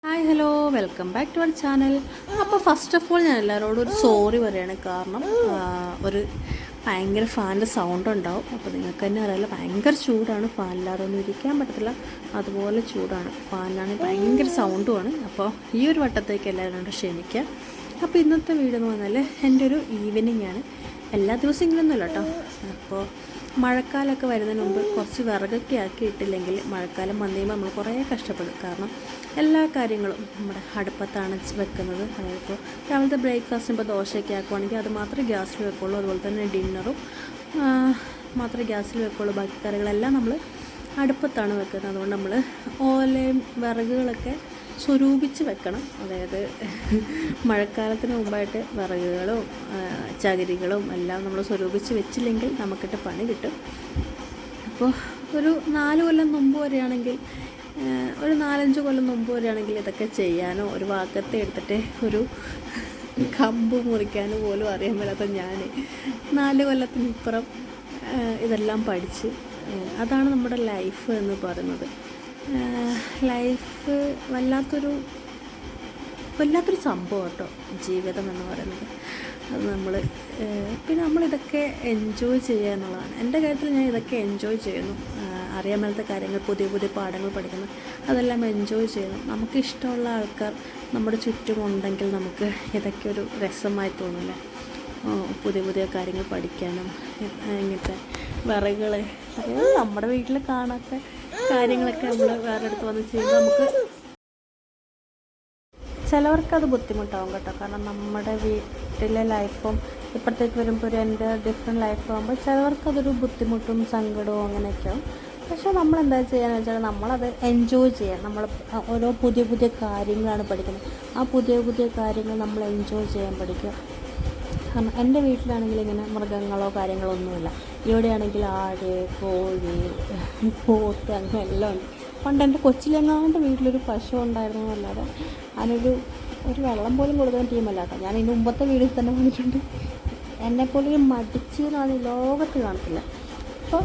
Hi hello welcome back to our channel. അപ്പോൾ first of all ഞാൻ എല്ലാവരോടും ഒരു സോറി പറയുകയാണ്. കാരണം ഒരു ഭയങ്കര ഫാനിൻ്റെ സൗണ്ട് ഉണ്ടാവും. അപ്പോൾ നിങ്ങൾക്ക് തന്നെ അറിയില്ല, ഭയങ്കര ചൂടാണ്. ഫാനില്ലാതെ ഒന്നും ഇരിക്കാൻ പറ്റത്തില്ല, അതുപോലെ ചൂടാണ്. ഫാനിലാണെങ്കിൽ ഭയങ്കര സൗണ്ടുമാണ്. അപ്പോൾ ഈ ഒരു വട്ടത്തേക്ക് എല്ലാവരും ക്ഷമിക്കുക. അപ്പോൾ ഇന്നത്തെ വീഡിയോ എന്ന് പറഞ്ഞാൽ എൻ്റെ ഒരു ഈവനിങ് ആണ്. എല്ലാ ദിവസവും ഇങ്ങനെയൊന്നുമില്ല കേട്ടോ. അപ്പോൾ മഴക്കാലമൊക്കെ വരുന്നതിന് മുമ്പ് കുറച്ച് വിറകൊക്കെ ആക്കി ഇട്ടില്ലെങ്കിൽ മഴക്കാലം വന്നു കഴിയുമ്പോൾ നമ്മൾ കുറേ കഷ്ടപ്പെടും. കാരണം എല്ലാ കാര്യങ്ങളും നമ്മുടെ അടുപ്പത്താണ് വെക്കുന്നത്. അതായത് ഇപ്പോൾ രാവിലത്തെ ബ്രേക്ക്ഫാസ്റ്റിന് ഇപ്പോൾ ദോശയൊക്കെ ആക്കുവാണെങ്കിൽ അത് മാത്രമേ ഗ്യാസിൽ വെക്കുള്ളൂ. അതുപോലെ തന്നെ ഡിന്നറും മാത്രമേ ഗ്യാസിൽ വെക്കുള്ളൂ. ബാക്കി കറികളെല്ലാം നമ്മൾ അടുപ്പത്താണ് വെക്കുന്നത്. അതുകൊണ്ട് നമ്മൾ ഓലയും വിറകുകളൊക്കെ സ്വരൂപിച്ച് വെക്കണം. അതായത് മഴക്കാലത്തിന് മുമ്പായിട്ട് വിറകുകളും ചകിരികളും എല്ലാം നമ്മൾ സ്വരൂപിച്ച് വെച്ചില്ലെങ്കിൽ നമുക്കിട്ട് പണി കിട്ടും. അപ്പോൾ ഒരു 4 കൊല്ലം മുമ്പ് വരെയാണെങ്കിൽ, ഒരു 4-5 കൊല്ലം മുമ്പ് വരെയാണെങ്കിൽ ഇതൊക്കെ ചെയ്യാനോ ഒരു വാക്കത്തെ എടുത്തിട്ട് ഒരു കമ്പ് മുറിക്കാനോ പോലും അറിയാൻ മേലാത്ത ഞാൻ 4 കൊല്ലത്തിനിപ്പുറം ഇതെല്ലാം പഠിച്ച്, അതാണ് നമ്മുടെ ലൈഫ് എന്ന് പറയുന്നത്. ലൈഫ് വല്ലാത്തൊരു സംഭവം കേട്ടോ, ജീവിതം എന്ന് പറയുന്നത്. അത് പിന്നെ നമ്മളിതൊക്കെ എൻജോയ് ചെയ്യുക എന്നുള്ളതാണ്. എൻ്റെ കാര്യത്തിൽ ഞാൻ ഇതൊക്കെ എൻജോയ് ചെയ്യുന്നു. അറിയാൻ മേലത്തെ കാര്യങ്ങൾ, പുതിയ പുതിയ പാഠങ്ങൾ പഠിക്കുന്നു, അതെല്ലാം എൻജോയ് ചെയ്യുന്നു. നമുക്കിഷ്ടമുള്ള ആൾക്കാർ നമ്മുടെ ചുറ്റുമുണ്ടെങ്കിൽ നമുക്ക് ഇതൊക്കെ ഒരു രസമായി തോന്നില്ല. പുതിയ പുതിയ കാര്യങ്ങൾ പഠിക്കാനും ഇങ്ങനത്തെ വിറകുകൾ, അതായത് നമ്മുടെ വീട്ടിൽ കാണാത്ത കാര്യങ്ങളൊക്കെ നമ്മൾ വേറെ അടുത്ത് വന്ന് ചെയ്യുമ്പോൾ നമുക്ക് ചിലവർക്കത് ബുദ്ധിമുട്ടാവും കേട്ടോ. കാരണം നമ്മുടെ വീട്ടിലെ ലൈഫും ഇപ്പോഴത്തേക്ക് വരുമ്പോൾ ഒരു എൻ്റെ ഡിഫറെൻറ്റ് ലൈഫ് ആകുമ്പോൾ ചിലവർക്കതൊരു ബുദ്ധിമുട്ടും സങ്കടവും അങ്ങനെയൊക്കെ ആവും. പക്ഷേ നമ്മളെന്താ ചെയ്യാന്ന് വെച്ചാൽ നമ്മളത് എൻജോയ് ചെയ്യാം. നമ്മൾ ഓരോ പുതിയ പുതിയ കാര്യങ്ങളാണ് പഠിക്കുന്നത്. ആ പുതിയ പുതിയ കാര്യങ്ങൾ നമ്മൾ എൻജോയ് ചെയ്യാൻ പഠിക്കുക. കാരണം എൻ്റെ വീട്ടിലാണെങ്കിൽ ഇങ്ങനെ മൃഗങ്ങളോ കാര്യങ്ങളോ ഒന്നുമില്ല. ഇവിടെയാണെങ്കിൽ ആട്, കോഴി, പോത്ത് അങ്ങനെ എല്ലാം ഉണ്ട്. പണ്ട് എൻ്റെ കൊച്ചിലെങ്ങാണ്ട് വീട്ടിലൊരു പശു ഉണ്ടായിരുന്നു എന്നല്ലാതെ അതിനൊരു വെള്ളം പോലും കൊടുക്കാൻ ടീമല്ല കേട്ടോ. ഞാൻ ഇതിന് മുമ്പത്തെ വീട്ടിൽ തന്നെ വന്നിട്ടുണ്ട്. എന്നെപ്പോലൊരു മടിച്ചീനാണ് ഈ ലോകത്ത് കാണത്തില്ല. അപ്പോൾ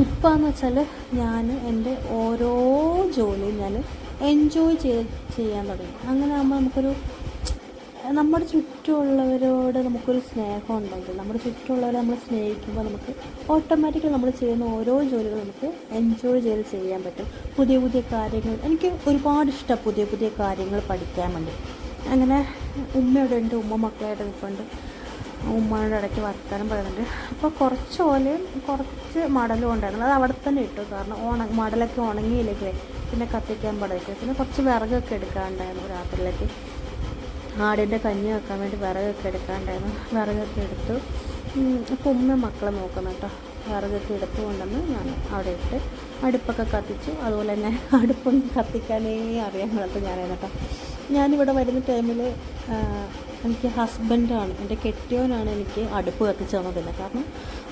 ഇപ്പോഴെന്ന് വെച്ചാൽ ഞാൻ എൻ്റെ ഓരോ ജോലിയും ഞാൻ എൻജോയ് ചെയ്യാൻ തുടങ്ങി. അങ്ങനെ ആകുമ്പോൾ നമുക്കൊരു നമ്മുടെ ചുറ്റുമുള്ളവരോട് നമുക്കൊരു സ്നേഹം ഉണ്ടെങ്കിൽ, നമ്മുടെ ചുറ്റുമുള്ളവരെ നമ്മൾ സ്നേഹിക്കുമ്പോൾ നമുക്ക് ഓട്ടോമാറ്റിക്കലി നമ്മൾ ചെയ്യുന്ന ഓരോ ജോലികളും നമുക്ക് എൻജോയ് ചെയ്ത് ചെയ്യാൻ പറ്റും. പുതിയ പുതിയ കാര്യങ്ങൾ എനിക്ക് ഒരുപാട് ഇഷ്ടമാണ്, പുതിയ പുതിയ കാര്യങ്ങൾ പഠിക്കാൻ വേണ്ടി. അങ്ങനെ ഉമ്മയോടെ ഉണ്ട്, ഉമ്മ മക്കളായിട്ട് നിൽപ്പുണ്ട്. ഉമ്മയുടെ ഇടയ്ക്ക് വർത്താനം പറയുന്നുണ്ട്. അപ്പോൾ കുറച്ച് ഓലയും കുറച്ച് മടലും ഉണ്ടായിരുന്നു. അത് അവിടെ തന്നെ ഇട്ടു. കാരണം മടലൊക്കെ ഉണങ്ങിയില്ലെങ്കിൽ പിന്നെ കത്തിക്കാൻ പാടില്ല. പിന്നെ കുറച്ച് വിറകൊക്കെ എടുക്കാനുണ്ടായിരുന്നു രാത്രിയിലേക്ക്. ആടിൻ്റെ കഞ്ഞി വെക്കാൻ വേണ്ടി വിറകൊക്കെ എടുക്കാണ്ടായിരുന്നു. വിറകൊക്കെ എടുത്തു. അപ്പോൾ ഉമ്മ മക്കളെ നോക്കണം കേട്ടോ. വിറകൊക്കെ എടുത്തു കൊണ്ടുവന്ന് ഞാൻ അവിടെ ഇട്ട് അടുപ്പൊക്കെ കത്തിച്ചു. അതുപോലെ തന്നെ അടുപ്പൊന്നും കത്തിക്കാനേ അറിയാൻ മേലാത്ത ഞാനായിരുന്നു കേട്ടോ. ഞാനിവിടെ വരുന്ന ടൈമിൽ എനിക്ക് ഹസ്ബൻഡാണ്, എൻ്റെ കെട്ടിയവനാണ് എനിക്ക് അടുപ്പ് കത്തിച്ച് തന്നതില്ല. കാരണം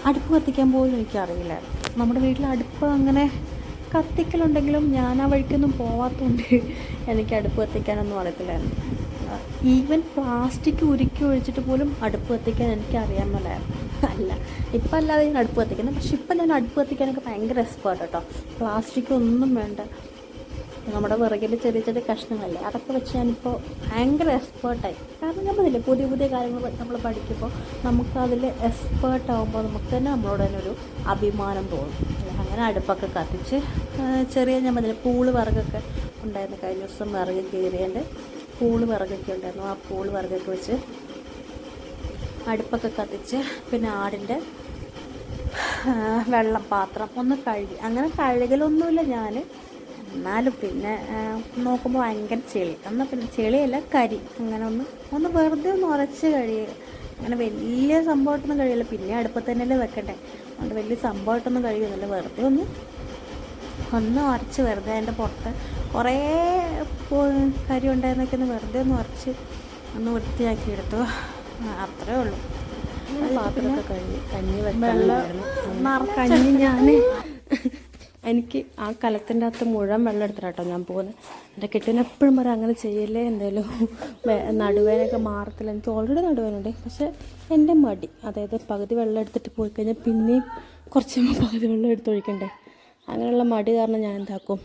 അടുപ്പ് കത്തിക്കാൻ പോലും എനിക്കറിയില്ല. നമ്മുടെ വീട്ടിൽ അടുപ്പ് അങ്ങനെ കത്തിക്കലുണ്ടെങ്കിലും ഞാൻ ആ വഴിക്കൊന്നും പോവാത്തതുകൊണ്ട് എനിക്ക് അടുപ്പ് കത്തിക്കാനൊന്നും അറിയത്തില്ലായിരുന്നു. ഈവൻ പ്ലാസ്റ്റിക് ഉരുക്കി ഒഴിച്ചിട്ട് പോലും അടുപ്പ് കത്തിക്കാൻ എനിക്ക് അറിയാൻ മേലായിരുന്നു. ഇപ്പം അല്ലാതെ ഞാൻ അടുപ്പ് കത്തിക്കുന്നത്. പക്ഷെ ഇപ്പം ഞാൻ അടുപ്പ് കത്തിക്കാനൊക്കെ ഭയങ്കര എക്സ്പേർട്ട് കേട്ടോ. പ്ലാസ്റ്റിക് ഒന്നും വേണ്ട, നമ്മുടെ വിറകിൻ്റെ ചെറിയ ചെറിയ കഷ്ണങ്ങളല്ലേ, അതൊക്കെ വെച്ച് ഞാനിപ്പോൾ ഭയങ്കര എക്സ്പേർട്ടായി. കാരണം ഞാൻ പറഞ്ഞില്ലേ, പുതിയ പുതിയ കാര്യങ്ങൾ നമ്മൾ പഠിക്കുമ്പോൾ നമുക്കതിൽ എക്സ്പേർട്ടാകുമ്പോൾ നമുക്ക് തന്നെ നമ്മളോട് തന്നെ ഒരു അഭിമാനം തോന്നും. അങ്ങനെ അടുപ്പൊക്കെ കത്തിച്ച് ഞാൻ പറഞ്ഞില്ലേ, പൂള് വിറകൊക്കെ ഉണ്ടായിരുന്നു. കഴിഞ്ഞ ദിവസം വിറക് കീറിയതിൻ്റെ പൂള് വിറകൊക്കെ ഉണ്ടായിരുന്നു. ആ പൂള് വിറകൊക്കെ വെച്ച് അടുപ്പൊക്കെ കത്തിച്ച് പിന്നെ ആടിൻ്റെ വെള്ളം പാത്രം ഒന്ന് കഴുകി. അങ്ങനെ കഴുകലൊന്നുമില്ല ഞാൻ, എന്നാലും പിന്നെ നോക്കുമ്പോൾ ഭയങ്കര ചെളി. എന്നാൽ പിന്നെ ചെളിയല്ല, കരി. അങ്ങനെ ഒന്ന് വെറുതെ ഒന്ന് ഉരച്ച് കഴിയുക. അങ്ങനെ വലിയ സംഭവമായിട്ടൊന്നും കഴിയില്ല. പിന്നെ അടുപ്പത്ത് തന്നെയല്ലേ വെക്കണ്ടേ, അതുകൊണ്ട് വലിയ സംഭവമായിട്ടൊന്നും കഴിയുന്നില്ല. വെറുതെ ഒന്ന് ഉരച്ച്, വെറുതെ അതിൻ്റെ പുറത്ത് കുറേ കരി ഉണ്ടായിരുന്നൊക്കെ ഒന്ന് വെറുതെ ഒന്ന് ഉരച്ച് ഒന്ന് വൃത്തിയാക്കി എടുത്തു. അത്രേ ഉള്ളൂ. പാത്രമൊക്കെ കഴുകി കഞ്ഞി ഞാൻ എനിക്ക് ആ കലത്തിൻ്റെ അകത്ത് മുഴുവൻ വെള്ളം എടുത്തിട്ടോ ഞാൻ പോകുന്നത്. എൻ്റെ കെട്ടിന് എപ്പോഴും പറയാം അങ്ങനെ ചെയ്യല്ലേ, എന്തായാലും നടുവേനൊക്കെ മാറത്തില്ല. എനിക്ക് ഓൾറെഡി നടുവേനുണ്ട്. പക്ഷേ എൻ്റെ മടി, അതായത് പകുതി വെള്ളം എടുത്തിട്ട് പോയി കഴിഞ്ഞാൽ പിന്നെയും കുറച്ച് പകുതി വെള്ളം എടുത്തൊഴിക്കണ്ടേ. അങ്ങനെയുള്ള മടി കാരണം ഞാൻ എന്താക്കും,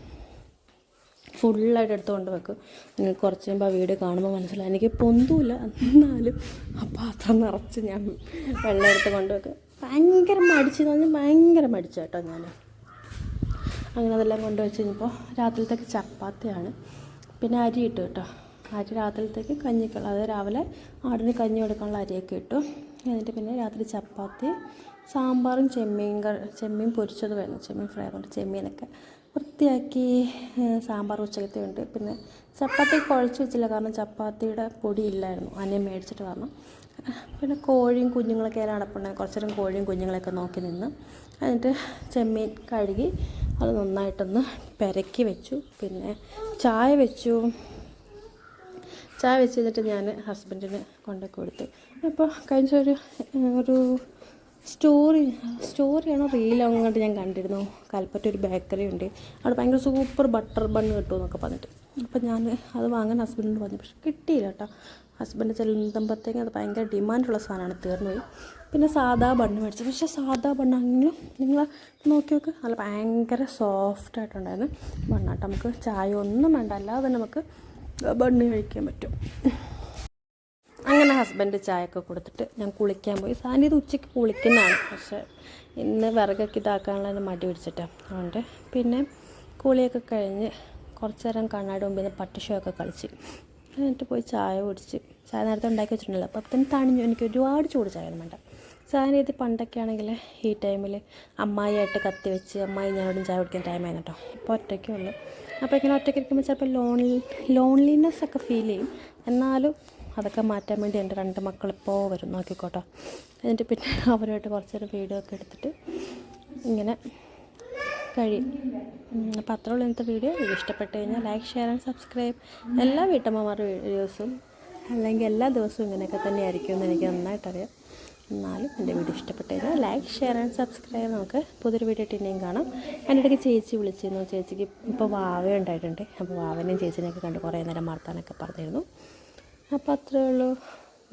ഫുള്ളായിട്ട് എടുത്ത് കൊണ്ട് വെക്കും. നിങ്ങൾക്ക് കുറച്ച് കഴിയുമ്പോൾ ആ വീഡിയോ കാണുമ്പോൾ മനസ്സിലായി എനിക്ക് പൊന്തൂല്ല, എന്നാലും ആ പാത്രം നിറച്ച് ഞാൻ വെള്ളം എടുത്ത് കൊണ്ട് വെക്കും. ഭയങ്കര മടിച്ചെന്ന് പറഞ്ഞാൽ ഭയങ്കര മടിച്ച കേട്ടോ ഞാൻ. അങ്ങനെ അതെല്ലാം കൊണ്ട് വെച്ച് കഴിഞ്ഞപ്പോൾ രാത്രിയിലത്തേക്ക് ചപ്പാത്തിയാണ്, പിന്നെ അരി ഇട്ടു കേട്ടോ. അരി രാത്രിയിലത്തേക്ക് കഞ്ഞിക്കുള്ള, അത് രാവിലെ ആടിന് കഞ്ഞി കൊടുക്കാനുള്ള അരിയൊക്കെ ഇട്ടു. എന്നിട്ട് പിന്നെ രാത്രി ചപ്പാത്തി, സാമ്പാറും ചെമ്മീൻ പൊരിച്ചത് വേണം, ചെമ്മീൻ ഫ്രൈ കൊണ്ട് ചെമ്മീനൊക്കെ വൃത്തിയാക്കി. സാമ്പാർ ഉച്ചക്കത്തെ ഉണ്ട്. പിന്നെ ചപ്പാത്തി കുഴച്ച് വെച്ചില്ല, കാരണം ചപ്പാത്തിയുടെ പൊടി ഇല്ലായിരുന്നു, അന്നെ മേടിച്ചിട്ട് വരണം. പിന്നെ കോഴിയും കുഞ്ഞുങ്ങളൊക്കെ അതിൽ അടപ്പുണ്ടായി, കുറച്ച് നേരം കോഴിയും കുഞ്ഞുങ്ങളെയൊക്കെ നോക്കി നിന്ന്. എന്നിട്ട് ചെമ്മീൻ കഴുകി അത് നന്നായിട്ടൊന്ന് പെരക്കി വെച്ചു. പിന്നെ ചായ വെച്ച് കഴിഞ്ഞിട്ട് ഞാൻ ഹസ്ബൻഡിന് കൊണ്ടു കൊടുത്തു. അപ്പോൾ കഴിഞ്ഞ ഒരു സ്റ്റോറിയാണോ റീലോ അങ്ങോട്ട് ഞാൻ കണ്ടിരുന്നു. കൽപ്പറ്റ ഒരു ബേക്കറി ഉണ്ട്, അവിടെ ഭയങ്കര സൂപ്പർ ബട്ടർ ബണ്ണ് കിട്ടുമെന്നൊക്കെ പറഞ്ഞിട്ട്. അപ്പോൾ ഞാൻ അത് വാങ്ങാൻ ഹസ്ബൻഡിനോട് പറഞ്ഞു, പക്ഷെ കിട്ടിയില്ല കേട്ടോ. ഹസ്ബൻഡ് ചെല്ലുമ്പോഴത്തേക്കും അത് ഭയങ്കര ഡിമാൻഡുള്ള സാധനമാണ്, തീർന്നുപോയി. പിന്നെ സാദാ ബണ്ണ് മേടിച്ചു. പക്ഷേ സാദാ ബണ്ണാണെങ്കിലും നിങ്ങൾ നോക്കി നോക്ക്, നല്ല ഭയങ്കര സോഫ്റ്റായിട്ടുണ്ടായിരുന്നു ബണ്ണാട്ടോ. നമുക്ക് ചായ ഒന്നും വേണ്ട, അല്ലാതെ തന്നെ നമുക്ക് ബണ്ണ് കഴിക്കാൻ പറ്റും. അങ്ങനെ ഹസ്ബൻഡ് ചായയൊക്കെ കൊടുത്തിട്ട് ഞാൻ കുളിക്കാൻ പോയി. സാനിത് ഉച്ചയ്ക്ക് കുളിക്കുന്നതാണ്, പക്ഷേ ഇന്ന് വിറകൊക്കെ ഇതാക്കാനുള്ള മടി പിടിച്ചിട്ടാണ്. അതുകൊണ്ട് പിന്നെ കുളിയൊക്കെ കഴിഞ്ഞ് കുറച്ച് നേരം കണ്ണാടി മുമ്പിൽ നിന്ന് പട്ടിഷയൊക്കെ കളിച്ച് എന്നിട്ട് പോയി ചായ കുടിച്ച്. ചായ നേരത്തെ ഉണ്ടാക്കി വെച്ചിട്ടുണ്ടല്ലോ, അപ്പോൾ തന്നെ തണിഞ്ഞു. എനിക്ക് ഒരുപാട് ചൂട് ചായ ഒന്നും വേണ്ട. സാനിത് പണ്ടൊക്കെ ആണെങ്കിൽ ഈ ടൈമിൽ അമ്മായിയായിട്ട് കത്തി വെച്ച് അമ്മായി ഞാനോടും ചായ കുടിക്കാൻ ടൈമായിരുന്നു കേട്ടോ. ഇപ്പോൾ ഒറ്റയ്ക്കേ ഉള്ളൂ. അപ്പോൾ ഇങ്ങനെ ഒറ്റയ്ക്ക് ഇരിക്കുമ്പോൾ ചിലപ്പോൾ ലോൺലിനെസ് ഒക്കെ ഫീൽ ചെയ്യും. എന്നാലും അതൊക്കെ മാറ്റാൻ വേണ്ടി എൻ്റെ 2 മക്കളിപ്പോൾ വരും, നോക്കിക്കോട്ടോ. എന്നിട്ട് പിന്നെ അവരുമായിട്ട് കുറച്ച് നേരം വീഡിയോ ഒക്കെ എടുത്തിട്ട് ഇങ്ങനെ കഴിയും. അപ്പോൾ അത്രേ ഉള്ളൂ ഇന്നത്തെ വീഡിയോ. ഇഷ്ടപ്പെട്ട് കഴിഞ്ഞാൽ ലൈക്ക്, ഷെയർ ആൻഡ് സബ്സ്ക്രൈബ്. എല്ലാ വീട്ടമ്മമാരുടെ വീഡിയോസും അല്ലെങ്കിൽ എല്ലാ ദിവസവും ഇങ്ങനെയൊക്കെ തന്നെ ആയിരിക്കും എന്ന് എനിക്ക് നന്നായിട്ടറിയാം. എന്നാലും എൻ്റെ വീഡിയോ ഇഷ്ടപ്പെട്ട് കഴിഞ്ഞാൽ ലൈക്ക്, ഷെയർ ആൻഡ് സബ്സ്ക്രൈബ്. നമുക്ക് പുതിയൊരു വീഡിയോ ഇട്ട് ഇനിയും കാണാം. എൻ്റെ ഇടയ്ക്ക് ചേച്ചി വിളിച്ചിരുന്നു. ചേച്ചിക്ക് ഇപ്പോൾ വാവ ഉണ്ടായിട്ടുണ്ട്. അപ്പോൾ വാവനെയും ചേച്ചിനെയൊക്കെ കണ്ട് കുറേ നേരം വർത്താനൊക്കെ പറഞ്ഞിരുന്നു. അപ്പോൾ അത്രേ ഉള്ളൂ.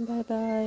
Bye bye.